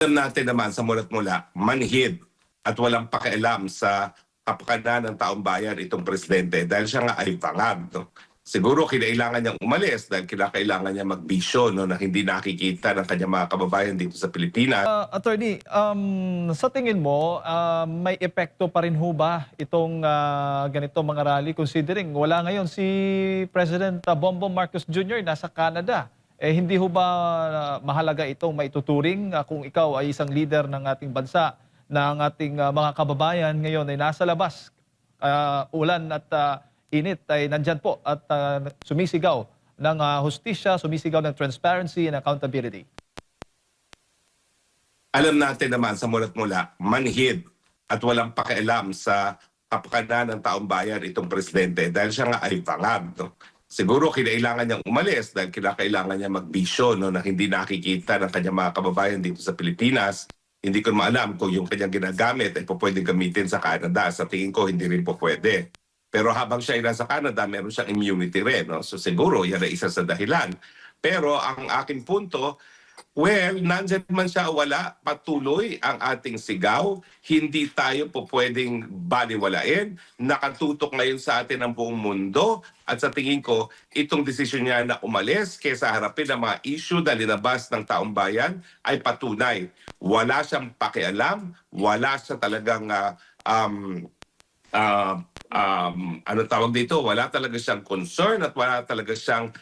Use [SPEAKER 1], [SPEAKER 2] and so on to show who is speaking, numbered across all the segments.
[SPEAKER 1] Alam natin naman sa mulat mula, manhid at walang pakialam sa kapakanan ng taong bayan itong presidente dahil siya nga ay bangag. No? Siguro kinailangan niyang umalis dahil kinakailangan niya magbisyo no, na hindi nakikita ng kanyang mga kababayan dito sa Pilipinas.
[SPEAKER 2] Attorney, sa tingin mo, may epekto pa rin ho ba itong ganito mga rally considering wala ngayon si President Bongbong Marcos Jr. nasa Canada? Eh, hindi ho ba mahalaga itong maituturing kung ikaw ay isang leader ng ating bansa na ang ating mga kababayan ngayon ay nasa labas, ulan at init ay nandyan po at sumisigaw ng hustisya, sumisigaw ng transparency and accountability?
[SPEAKER 1] Alam natin naman sa mulat mula, manhid at walang pakialam sa kapakanan ng taong bayan itong presidente dahil siya nga ay bangag. No? Siguro kinailangan niyang umalis dahil kinakailangan niya magbisyo no, na hindi nakikita ng kanyang mga kababayan dito sa Pilipinas. Hindi ko maalam kung yung kanyang ginagamit ay pwede gamitin sa Canada. Sa tingin ko, hindi rin po pwede. Pero habang siya ay nasa Canada, meron siyang immunity rin. No? So siguro, yan ay isa sa dahilan. Pero ang aking punto, well, nandyan man siya wala, patuloy ang ating sigaw. Hindi tayo po pwedeng baliwalain. Nakatutok ngayon sa atin ang buong mundo. At sa tingin ko, itong desisyon niya na umalis kaysa harapin ang mga issue na linabas ng taong bayan ay patunay. Wala siyang pakialam, wala siya talagang ano tawag dito, wala talaga siyang concern at wala talaga siyang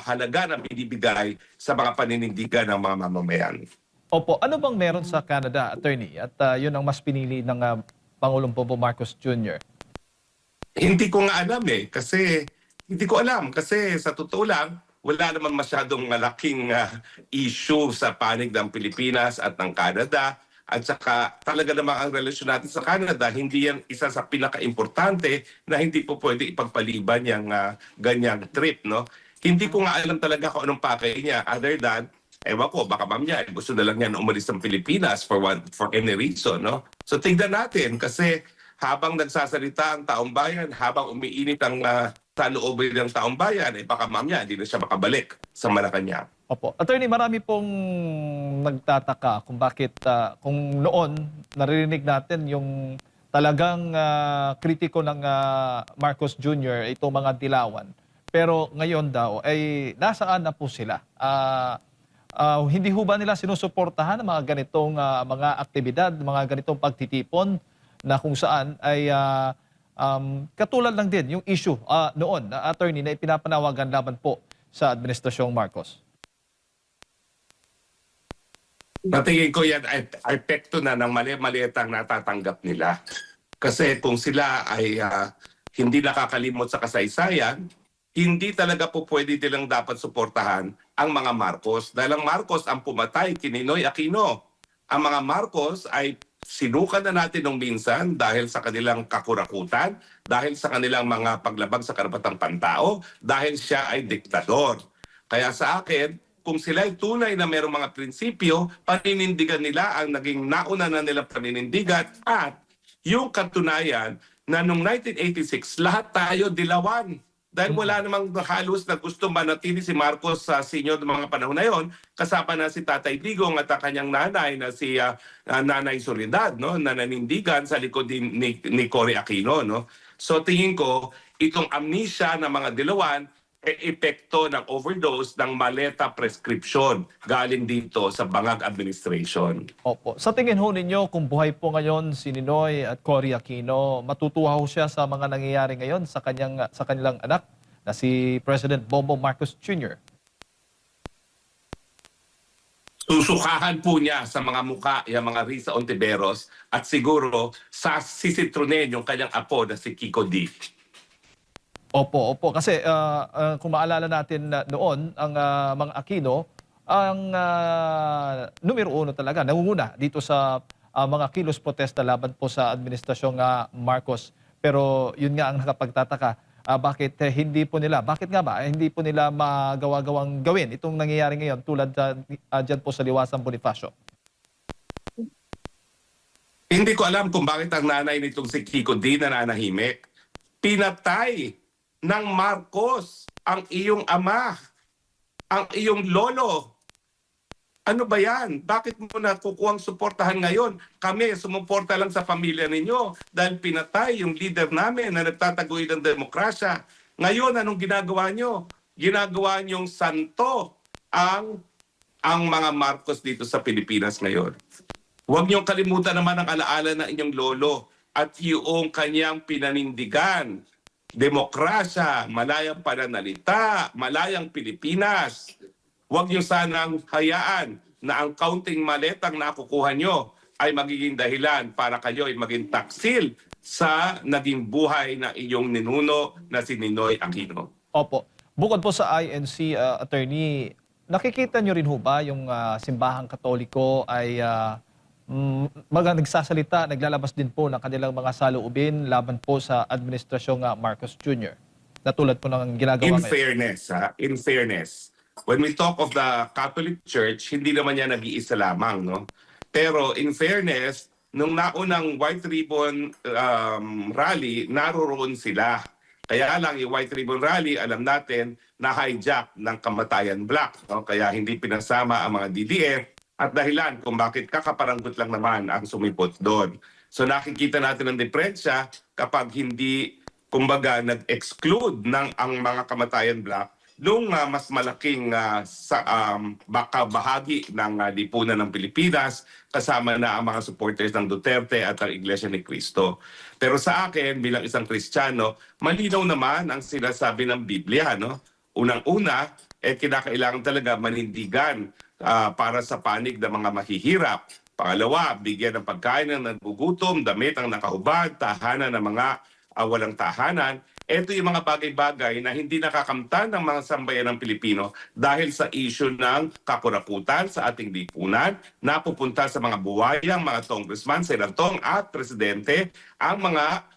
[SPEAKER 1] halaga na binibigay sa mga paninindigan ng mga mamamayan.
[SPEAKER 2] Opo, ano bang meron sa Canada, attorney? At yun ang mas pinili ng Pangulong Bongbong Marcos Jr.
[SPEAKER 1] Hindi ko nga alam kasi hindi ko alam kasi sa totoo lang, wala naman masyadong malaking issue sa panig ng Pilipinas at ng Canada. At saka talaga naman ang relasyon natin sa Canada, hindi yan isa sa pinaka-importante na hindi po pwede ipagpaliban yung ganyang trip. No? Hindi ko nga alam talaga kung anong pakay niya other than, ewan ko, baka ma'am niya, gusto na lang niya na umalis ng Pilipinas for any reason. No? So tignan natin kasi habang nagsasalita ang taong bayan, habang umiinit ang saloobin ng taong bayan, baka ma'am niya, hindi na siya makabalik sa Malacanang.
[SPEAKER 2] Opo. Attorney, marami pong nagtataka kung bakit, kung noon naririnig natin yung talagang kritiko ng Marcos Jr., itong mga dilawan. Pero ngayon daw, ay nasaan na po sila? Hindi ho ba nila sinusuportahan ang mga ganitong mga aktibidad, mga ganitong pagtitipon na kung saan ay katulad lang din yung issue noon, attorney, na ipinapanawagan laban po sa Administrasyong Marcos?
[SPEAKER 1] Natingin ko yan ay epekto na ng mali-maliit ang natatanggap nila. Kasi kung sila ay hindi nakakalimot sa kasaysayan, hindi talaga po pwede nilang dapat suportahan ang mga Marcos. Dahil ang Marcos ang pumatay kay Ninoy Aquino. Ang mga Marcos ay sinukan na natin nung minsan dahil sa kanilang kakurakutan, dahil sa kanilang mga paglabag sa karapatang pantao, dahil siya ay diktador. Kaya sa akin, kung sila ay tunay na mayroong mga prinsipyo, paninindigan nila ang naging nauna na nilang paninindigan at yung katunayan na noong 1986, lahat tayo dilawan. Dahil wala namang halos na gusto manatili si Marcos sa senior ng mga panahon na yon, kasama na si Tatay Digong at ang kanyang nanay na si Nanay Soledad, no, na nanindigan sa likod ni Cory Aquino. No? So tingin ko, itong amnesia ng mga dilawan, epekto ng overdose ng maleta prescription galing dito sa Bangag Administration.
[SPEAKER 2] Opo. Sa tingin ho ninyo, kung buhay po ngayon si Ninoy at Cory Aquino, matutuwa ho siya sa mga nangyayari ngayon sa kanilang anak na si President Bongbong Marcos Jr.?
[SPEAKER 1] Susukahan po niya sa mga muka yung mga Risa Ontiveros at siguro sa sisitronin yung kanyang apo na si Kiko D.
[SPEAKER 2] Opo, opo. Kasi kung maalala natin noon, ang mga Aquino, ang numero uno talaga, nangunguna dito sa mga kilos protesta laban po sa administrasyong Marcos. Pero yun nga ang nakapagtataka, bakit bakit nga ba hindi po nila magawa-gawang gawin itong nangyayari ngayon tulad dyan po sa Liwasang Bonifacio?
[SPEAKER 1] Hindi ko alam kung bakit ang nanay nitong si Kiko D nananahimik. Pinatay ng Marcos ang iyong ama, ang iyong lolo. Ano ba yan? Bakit mo na kukuhang suportahan ngayon? Kami, sumuporta lang sa pamilya ninyo dahil pinatay yung leader namin na nagtataguyod ng demokrasya. Ngayon, anong ginagawa nyo? Ginagawa niyong santo ang mga Marcos dito sa Pilipinas ngayon. Huwag niyong kalimutan naman ang alaala ng inyong lolo at yung kanyang pinanindigan. Demokrasya, malayang pananalita, malayang Pilipinas. Huwag niyo sanang hayaan na ang kaunting maletang nakukuha niyo ay magiging dahilan para kayo ay maging taksil sa naging buhay na iyong ninuno na si Ninoy Aquino.
[SPEAKER 2] Opo. Bukod po sa INC, attorney, nakikita nyo rin ho ba yung simbahang katoliko ay nagsasalita, naglalabas din po ng kanilang mga saloobin laban po sa administrasyong Marcos Jr. na tulad po ng ginagawa
[SPEAKER 1] In
[SPEAKER 2] ngayon?
[SPEAKER 1] fairness, in fairness, when we talk of the Catholic Church, hindi naman yan nag-iisa lamang, no? Pero in fairness, nung naunang White Ribbon Rally, naroroon sila. Kaya lang yung White Ribbon Rally, alam natin, na hijack ng Kamatayan Black. No? Kaya hindi pinasama ang mga DDF at dahilan kung bakit kakaparanggot lang naman ang sumipot doon. So nakikita natin ang diferensya kapag hindi, kumbaga, nag-exclude ng ang mga Kamatayan Black nung mas malaking baka bahagi ng lipunan ng Pilipinas kasama na ang mga supporters ng Duterte at ang Iglesia ni Cristo. Pero sa akin, bilang isang Kristiyano, malinaw naman ang sinasabi ng Biblia. No? Unang-una, kinakailangan talaga manindigan para sa panig ng mga mahihirap. Pangalawa, bigyan ng pagkain ng nagugutom, damit ang nakahubad, tahanan ng mga walang tahanan. Ito yung mga bagay-bagay na hindi nakakamtan ng mga sambayan ng Pilipino dahil sa issue ng kakuraputan sa ating lipunan na pupunta sa mga buwayang, mga congressman, senatong at presidente, ang mga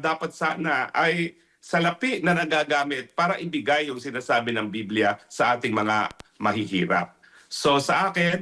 [SPEAKER 1] dapat sana ay salapi na nagagamit para ibigay yung sinasabi ng Biblia sa ating mga mahihirap. So sa akin,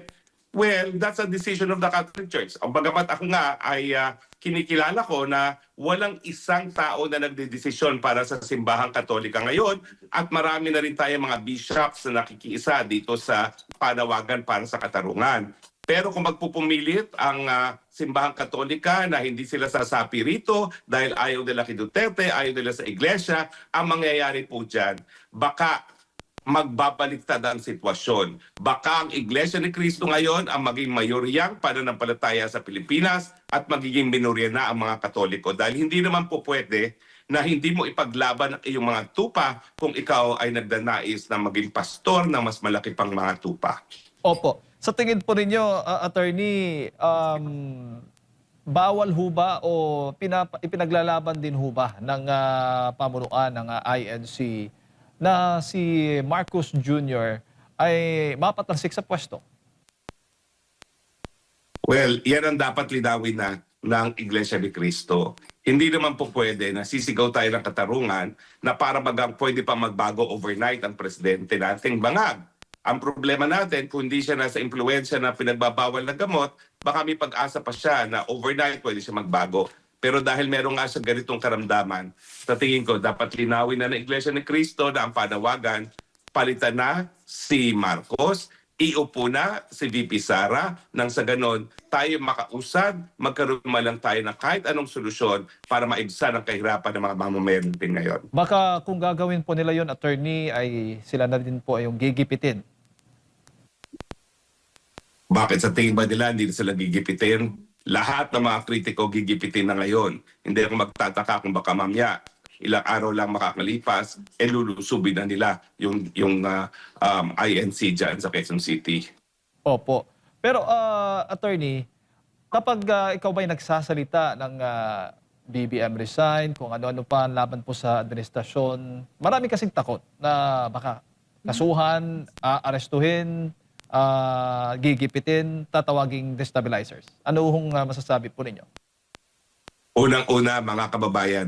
[SPEAKER 1] well, that's a decision of the Catholic Church. Ang bagamat ako nga ay kinikilala ko na walang isang tao na nagdedesisyon para sa simbahang Katolika ngayon at marami na rin tayong mga bishops na nakikiisa dito sa panawagan para sa katarungan. Pero kung magpupumilit ang simbahang Katolika na hindi sila sasapi rito dahil ayaw nila kay Duterte, ayaw nila sa iglesia, ang mangyayari po dyan, baka magbabaliktad ang sitwasyon. Baka ang Iglesia ni Cristo ngayon ang maging mayoryang pananampalataya sa Pilipinas at magiging minorya na ang mga Katoliko. Dahil hindi naman po pwede na hindi mo ipaglaban ang iyong mga tupa kung ikaw ay nagdanais na maging pastor ng mas malaki pang mga tupa.
[SPEAKER 2] Opo. Sa tingin po ninyo, attorney, bawal ho ba o ipinaglalaban din ho ba ng pamunuan ng INC na si Marcos Jr. ay mapatalsik sa pwesto?
[SPEAKER 1] Well, yan ang dapat linawin na ng Iglesia ni Cristo. Hindi naman po pwede na sisigaw tayo ng katarungan na para pwede pa magbago overnight ang presidente nating bangag. Ang problema natin, kung hindi siya nasa impluensya na pinagbabawal na gamot, baka may pag-asa pa siya na overnight pwede siya magbago. Pero dahil meron nga siya ganitong karamdaman, sa tingin ko, dapat linawin na ng Iglesia ni Cristo na ang panawagan, palitan na si Marcos, iupo na si VP Sara, nang sa ganon, tayo makausad, magkaroon lang tayo ng kahit anong solusyon para maibsan ang kahirapan ng mga mamamayan natin ngayon.
[SPEAKER 2] Baka kung gagawin po nila yon, attorney, ay sila na din po ay yung gigipitin.
[SPEAKER 1] Bakit sa tingin ba nila hindi sila gigipitin? Lahat ng mga kritiko gigipitin na ngayon. Hindi ako magtataka kung baka mamaya ilang araw lang makakalipas, lulusubin na nila yung INC dyan sa Quezon City.
[SPEAKER 2] Opo. Pero attorney, kapag ikaw ba'y nagsasalita ng BBM resign, kung ano-ano pa ang laban po sa administrasyon, marami kasing takot na baka kasuhan, arestuhin, gigipitin, tatawaging destabilizers. Ano hong masasabi po ninyo?
[SPEAKER 1] Unang-una, mga kababayan,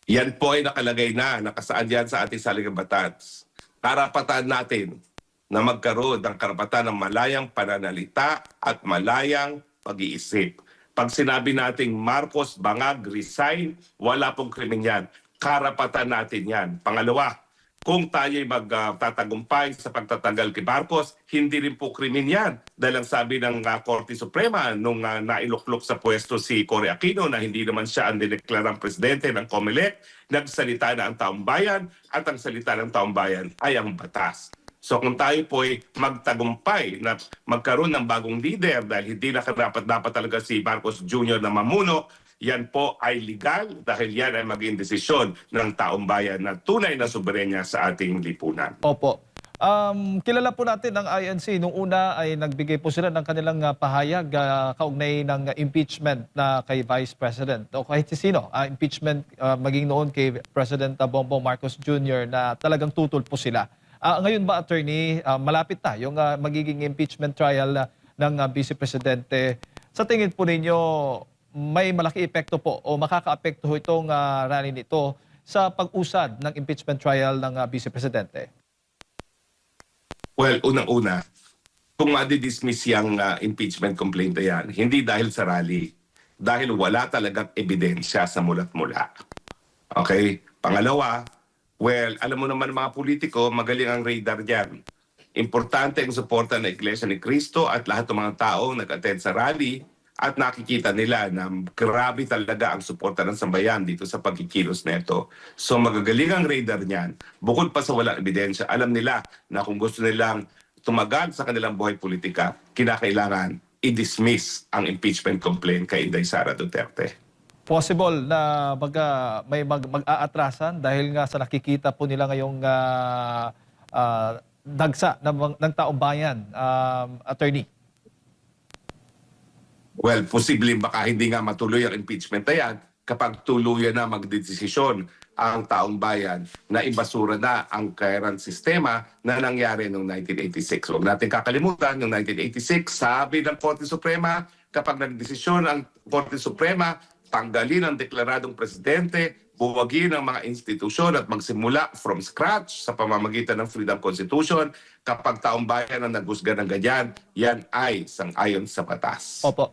[SPEAKER 1] yan po ay nakalagay na, nakasaad yan sa ating saligang batas. Karapatan natin na magkaroon ng karapatan ng malayang pananalita at malayang pag-iisip. Pag sinabi nating Marcos Bangag resign, wala pong krimen yan. Karapatan natin yan. Pangalawa, kung tayo'y magtatagumpay sa pagtatanggal kay Marcos, hindi rin po krimen yan. Dahil ang sabi ng Korte Suprema nung nailuklok sa pwesto si Cory Aquino na hindi naman siya ang dineklarang presidente ng COMELEC, nagsalita na ang taong bayan at ang salita ng taong bayan ay ang batas. So kung tayo po'y magtagumpay na magkaroon ng bagong leader dahil hindi na dapat talaga si Marcos Jr. na mamuno, yan po ay legal dahil yan ay maging desisyon ng taong bayan na tunay na soberenya sa ating lipunan.
[SPEAKER 2] Opo. Kilala po natin ang INC. Nung una ay nagbigay po sila ng kanilang pahayag kaugnay ng impeachment na kay Vice President o kahit si sino. Impeachment maging noon kay President Bongbong Marcos Jr. na talagang tutol po sila. Ngayon ba, Attorney, malapit na yung magiging impeachment trial ng Vice Presidente. Sa tingin po ninyo, may malaki epekto po o makaka-apekto itong rally nito sa pag-usad ng impeachment trial ng Vice Presidente?
[SPEAKER 1] Well, unang-una, kung madidismiss yung impeachment complaint na yan, hindi dahil sa rally, dahil wala talagang ebidensya sa mulat-mula. Okay? Pangalawa, well, alam mo naman mga politiko, magaling ang radar dyan. Importante ang suporta ng Iglesia ni Cristo at lahat ng mga taong nag-attend sa rally at nakikita nila na grabe talaga ang suporta ng sambayan dito sa pagkikilos na ito. So magagaling ang radar niyan. Bukod pa sa walang ebidensya, alam nila na kung gusto nilang tumagal sa kanilang buhay politika, kinakailangan i-dismiss ang impeachment complaint kay Inday Sara Duterte.
[SPEAKER 2] Possible na mag-aatrasan dahil nga sa nakikita po nila ngayong dagsa ng taong bayan, Attorney.
[SPEAKER 1] Well, posibleng baka hindi nga matuloy ang impeachment na yan kapag tuluyan na magdedesisyon ang taong bayan na ibasura na ang current sistema na nangyari noong 1986. Huwag natin kakalimutan, noong 1986, sabi ng Korte Suprema, kapag nagdesisyon ang Korte Suprema, tanggalin ang deklaradong presidente, buwagin ang mga institusyon at magsimula from scratch sa pamamagitan ng Freedom Constitution. Kapag taong bayan ang naghusga ng ganyan, yan ay sang-ayon sa batas.
[SPEAKER 2] Opo.